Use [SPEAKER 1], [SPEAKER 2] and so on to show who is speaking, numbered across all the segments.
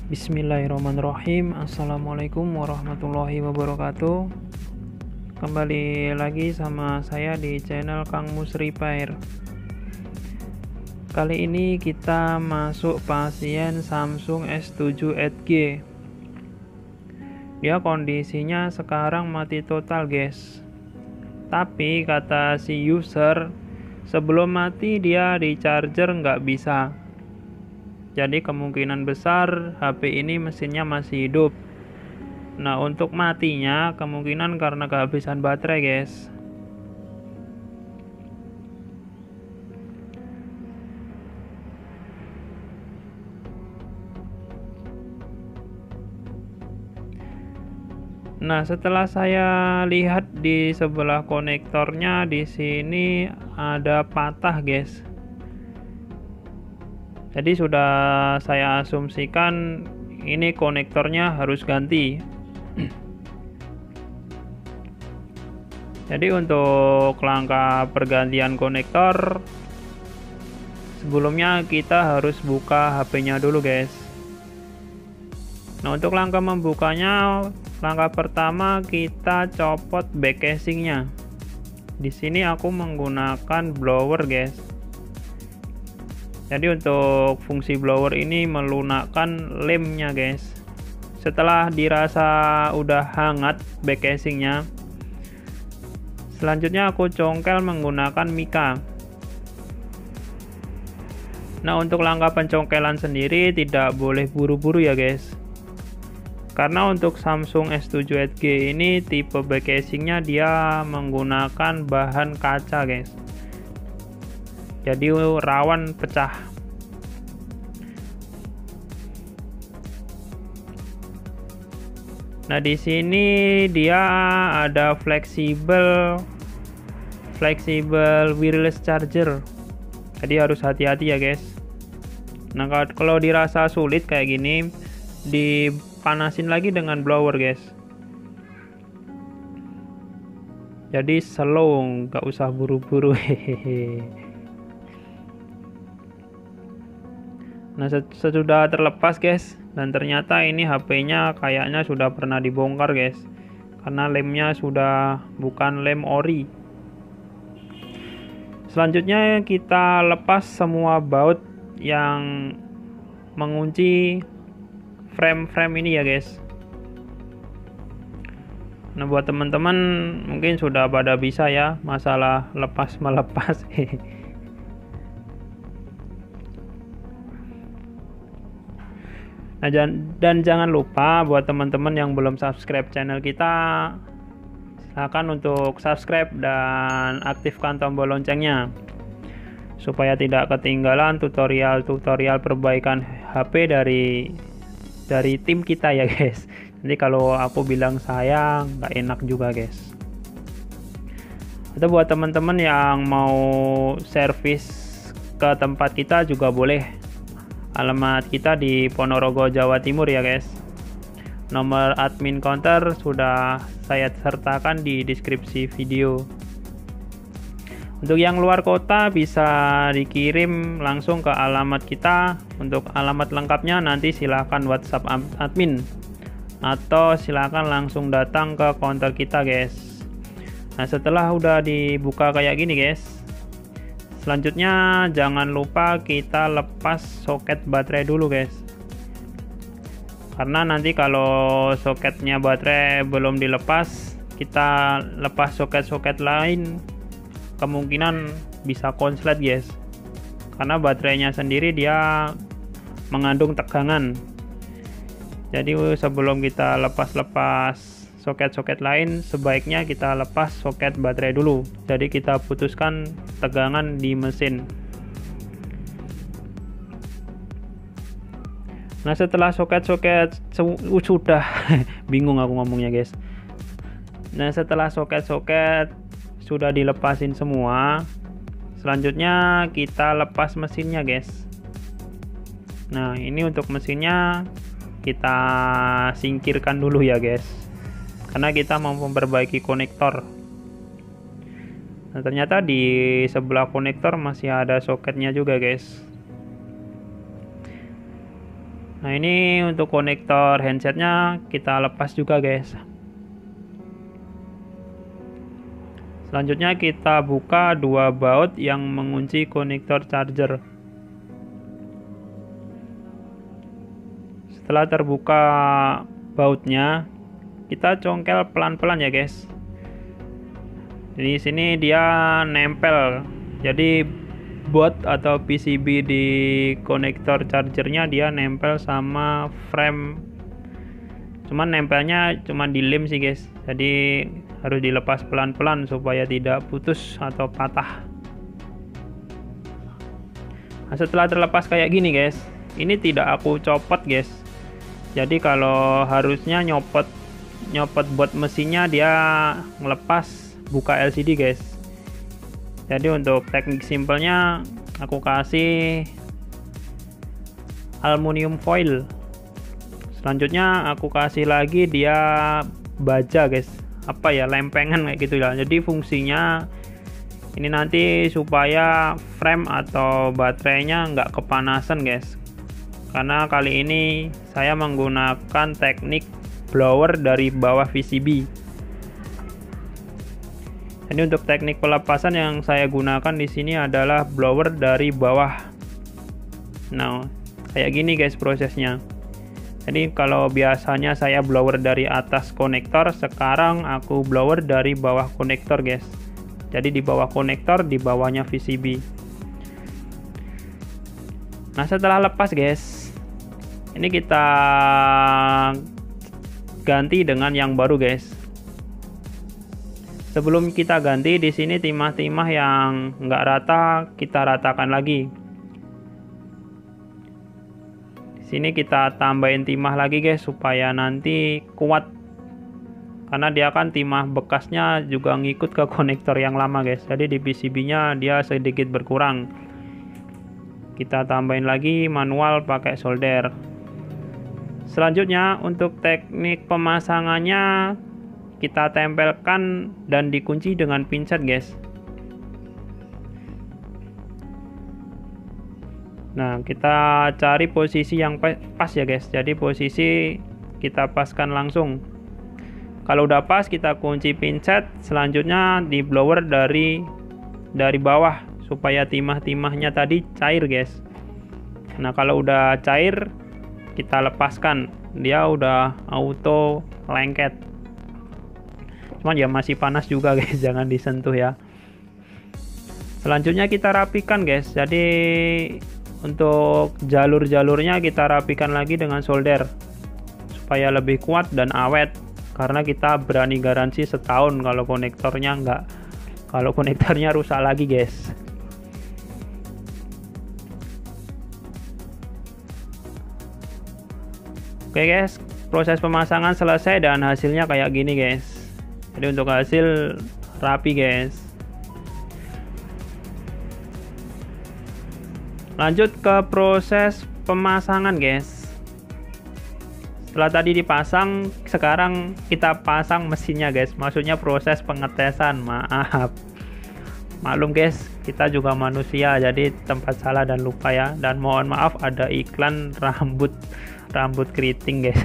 [SPEAKER 1] Bismillahirrahmanirrahim. Assalamualaikum warahmatullahi wabarakatuh. Kembali lagi sama saya di channel Kang Mus Repair. Kali ini kita masuk pasien Samsung S7 Edge. Dia kondisinya sekarang mati total, guys. Tapi kata si user, sebelum mati dia di charger nggak bisa. Jadi kemungkinan besar HP ini mesinnya masih hidup. Nah, untuk matinya kemungkinan karena kehabisan baterai, guys. Nah, setelah saya lihat di sebelah konektornya di sini ada patah, guys. Jadi sudah saya asumsikan ini konektornya harus ganti. Jadi untuk langkah pergantian konektor, sebelumnya kita harus buka HP-nya dulu, guys. Nah, untuk langkah membukanya, langkah pertama kita copot back casingnya. Di sini aku menggunakan blower, guys. Jadi untuk fungsi blower ini melunakkan lemnya, guys. Setelah dirasa udah hangat back casingnya, selanjutnya aku congkel menggunakan mika. Nah, untuk langkah pencongkelan sendiri tidak boleh buru-buru ya, guys. Karena untuk Samsung S7 Edge ini tipe back casingnya dia menggunakan bahan kaca, guys. Jadi rawan pecah. Nah, di sini dia ada fleksibel wireless charger. Jadi harus hati-hati ya, guys. Nah, kalau dirasa sulit kayak gini, dipanasin lagi dengan blower, guys. Jadi slow, nggak usah buru-buru. Hehehe. Nah, sesudah terlepas, guys, dan ternyata ini HP-nya kayaknya sudah pernah dibongkar, guys, karena lemnya sudah bukan lem ori. Selanjutnya kita lepas semua baut yang mengunci frame ini ya, guys. Nah, buat teman-teman mungkin sudah pada bisa ya masalah lepas melepas. Nah, dan jangan lupa buat teman-teman yang belum subscribe channel kita, silakan untuk subscribe dan aktifkan tombol loncengnya supaya tidak ketinggalan tutorial perbaikan HP dari tim kita ya, guys. Nanti kalau aku bilang saya nggak enak juga, guys. Atau buat teman-teman yang mau servis ke tempat kita juga boleh. Alamat kita di Ponorogo, Jawa Timur ya, guys. Nomor admin counter sudah saya sertakan di deskripsi video. Untuk yang luar kota bisa dikirim langsung ke alamat kita. Untuk alamat lengkapnya nanti silakan WhatsApp admin atau silakan langsung datang ke counter kita, guys. Nah, setelah udah dibuka kayak gini, guys, selanjutnya jangan lupa kita lepas soket baterai dulu, guys. Karena nanti kalau soketnya baterai belum dilepas, kita lepas soket-soket lain, kemungkinan bisa konslet, guys. Karena baterainya sendiri dia mengandung tegangan. Jadi sebelum kita lepas soket-soket lain, sebaiknya kita lepas soket baterai dulu. Jadi kita putuskan tegangan di mesin. Nah, setelah soket-soket sudah bingung aku ngomongnya, guys. Nah, setelah soket-soket sudah dilepasin semua, selanjutnya kita lepas mesinnya, guys. Nah, ini untuk mesinnya kita singkirkan dulu ya, guys, karena kita mau memperbaiki konektor. Nah, ternyata di sebelah konektor masih ada soketnya juga, guys. Nah, ini untuk konektor handsetnya kita lepas juga guys. Selanjutnya kita buka dua baut yang mengunci konektor charger. Setelah terbuka bautnya, kita congkel pelan-pelan ya guys. Di sini dia nempel. Jadi board atau PCB di konektor chargernya dia nempel sama frame. Cuman nempelnya cuma di lem sih guys. Jadi harus dilepas pelan-pelan supaya tidak putus atau patah. Nah, setelah terlepas kayak gini guys, ini tidak aku copot guys. Jadi kalau harusnya nyopot buat mesinnya dia ngelepas buka LCD guys. Jadi untuk teknik simpelnya aku kasih aluminium foil. Selanjutnya aku kasih lagi dia baja guys, apa ya, lempengan kayak gitu ya. Jadi fungsinya ini nanti supaya frame atau baterainya nggak kepanasan guys, karena kali ini saya menggunakan teknik blower dari bawah PCB. Ini untuk teknik pelepasan yang saya gunakan di sini adalah blower dari bawah. Nah, kayak gini guys prosesnya. Jadi kalau biasanya saya blower dari atas konektor, sekarang aku blower dari bawah konektor guys. Jadi di bawah konektor, di bawahnya PCB. Nah, setelah lepas guys, ini kita ganti dengan yang baru guys. Sebelum kita ganti, di sini timah-timah yang nggak rata kita ratakan lagi. Di sini kita tambahin timah lagi guys supaya nanti kuat. Karena dia kan timah bekasnya juga ngikut ke konektor yang lama guys. Jadi di PCB-nya dia sedikit berkurang. Kita tambahin lagi manual pakai solder. Selanjutnya untuk teknik pemasangannya, kita tempelkan dan dikunci dengan pinset guys. Nah, kita cari posisi yang pas ya guys. Jadi posisi kita paskan langsung. Kalau udah pas kita kunci pinset. Selanjutnya di blower dari bawah supaya timah-timahnya tadi cair guys. Nah, kalau udah cair kita lepaskan, dia udah auto lengket. Cuman ya masih panas juga guys, jangan disentuh ya. Selanjutnya kita rapikan guys. Jadi untuk jalur-jalurnya kita rapikan lagi dengan solder supaya lebih kuat dan awet, karena kita berani garansi setahun kalau konektornya rusak lagi guys. Oke guys, proses pemasangan selesai dan hasilnya kayak gini guys. Jadi untuk hasil rapi guys. Lanjut ke proses pemasangan guys. Setelah tadi dipasang, sekarang kita pasang mesinnya guys. Maksudnya proses pengetesan, maaf. Maklum guys, kita juga manusia, jadi tempat salah dan lupa ya. Dan mohon maaf ada iklan rambut keriting guys.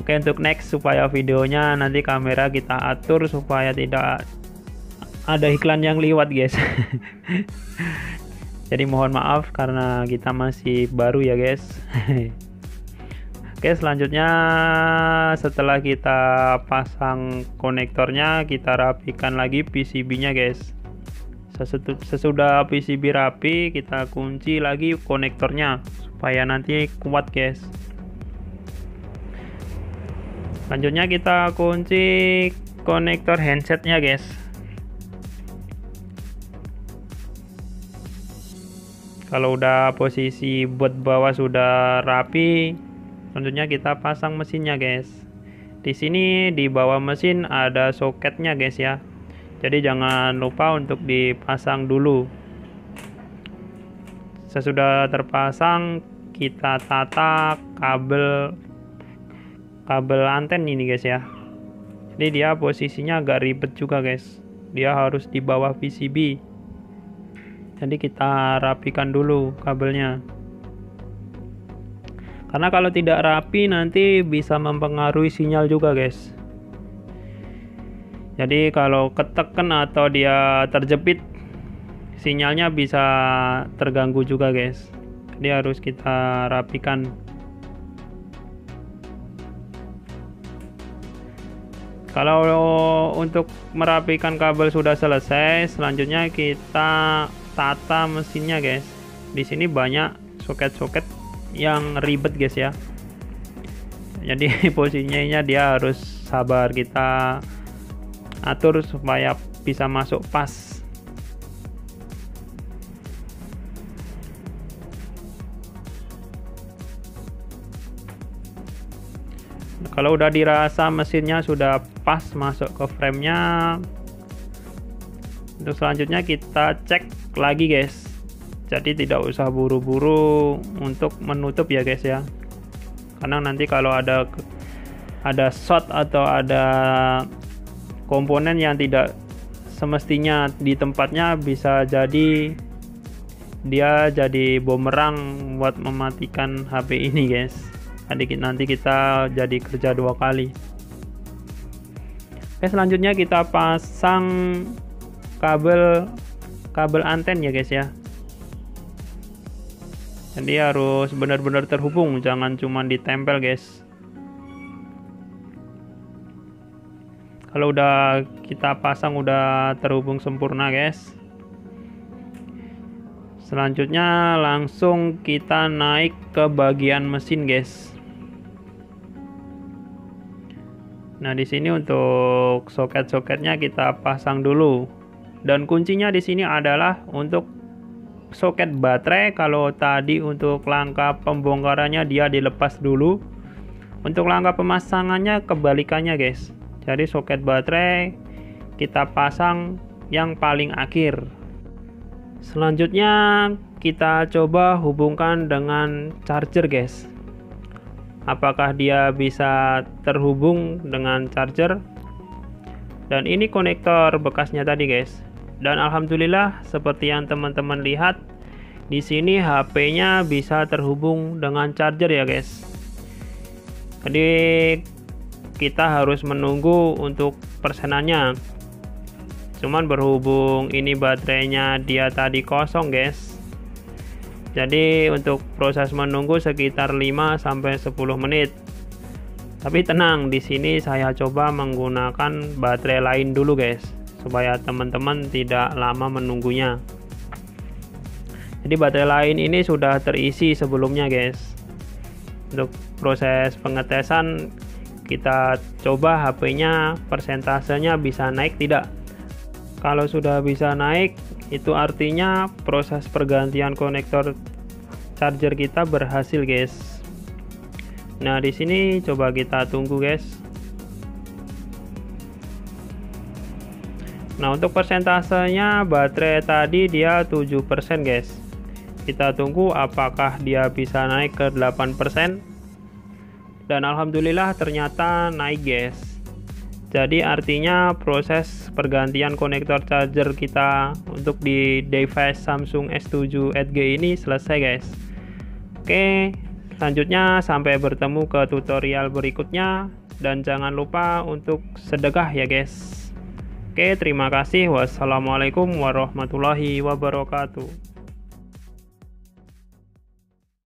[SPEAKER 1] Oke, untuk next supaya videonya nanti kamera kita atur supaya tidak ada iklan yang liwat guys. Jadi mohon maaf karena kita masih baru ya guys. Oke, selanjutnya setelah kita pasang konektornya, kita rapikan lagi PCB-nya guys. Sesudah PCB rapi, kita kunci lagi konektornya supaya nanti kuat guys. Selanjutnya kita kunci konektor handsetnya guys. Kalau udah posisi buat bawah sudah rapi, selanjutnya kita pasang mesinnya guys. Di sini di bawah mesin ada soketnya guys ya. Jadi jangan lupa untuk dipasang dulu. Sesudah terpasang, kita tata kabel anten ini guys ya. Jadi dia posisinya agak ribet juga guys. Dia harus di bawah PCB. Jadi kita rapikan dulu kabelnya. Karena kalau tidak rapi nanti bisa mempengaruhi sinyal juga guys. Jadi kalau ketekan atau dia terjepit, sinyalnya bisa terganggu juga guys. Jadi harus kita rapikan. Kalau untuk merapikan kabel sudah selesai, selanjutnya kita tata mesinnya guys. Di sini banyak soket-soket yang ribet guys ya. Jadi posisinya dia harus sabar kita atur supaya bisa masuk pas. Kalau udah dirasa mesinnya sudah pas masuk ke framenya, untuk selanjutnya kita cek lagi guys. Jadi tidak usah buru-buru untuk menutup ya guys ya, karena nanti kalau ada short atau ada komponen yang tidak semestinya di tempatnya, bisa jadi dia jadi bumerang buat mematikan HP ini guys. Jadi nanti kita jadi kerja 2 kali. Oke, selanjutnya kita pasang kabel anten ya guys ya. Jadi harus benar-benar terhubung, jangan cuma ditempel guys. Kalau udah kita pasang udah terhubung sempurna guys. Selanjutnya langsung kita naik ke bagian mesin guys. Nah, di sini untuk soket-soketnya kita pasang dulu. Dan kuncinya di sini adalah untuk soket baterai. Kalau tadi untuk langkah pembongkarannya dia dilepas dulu. Untuk langkah pemasangannya kebalikannya guys. Jadi soket baterai kita pasang yang paling akhir. Selanjutnya kita coba hubungkan dengan charger guys. Apakah dia bisa terhubung dengan charger? Dan ini konektor bekasnya tadi guys. Dan alhamdulillah seperti yang teman-teman lihat, di sini HP-nya bisa terhubung dengan charger ya guys. Jadi kita harus menunggu untuk persenannya. Cuman berhubung ini baterainya dia tadi kosong guys. Jadi untuk proses menunggu sekitar 5-10 menit. Tapi tenang, di sini saya coba menggunakan baterai lain dulu guys, supaya teman-teman tidak lama menunggunya. Jadi baterai lain ini sudah terisi sebelumnya guys. Untuk proses pengetesan kita coba HP-nya persentasenya bisa naik tidak. Kalau sudah bisa naik, itu artinya proses pergantian konektor charger kita berhasil guys. Nah, di sini coba kita tunggu guys. Nah, untuk persentasenya baterai tadi dia 7% guys. Kita tunggu apakah dia bisa naik ke 8%. Dan alhamdulillah ternyata naik guys. Jadi artinya proses pergantian konektor charger kita untuk di device Samsung S7 Edge ini selesai guys. Oke, selanjutnya sampai bertemu ke tutorial berikutnya, dan jangan lupa untuk sedekah ya guys. Oke, terima kasih. Wassalamualaikum warahmatullahi wabarakatuh.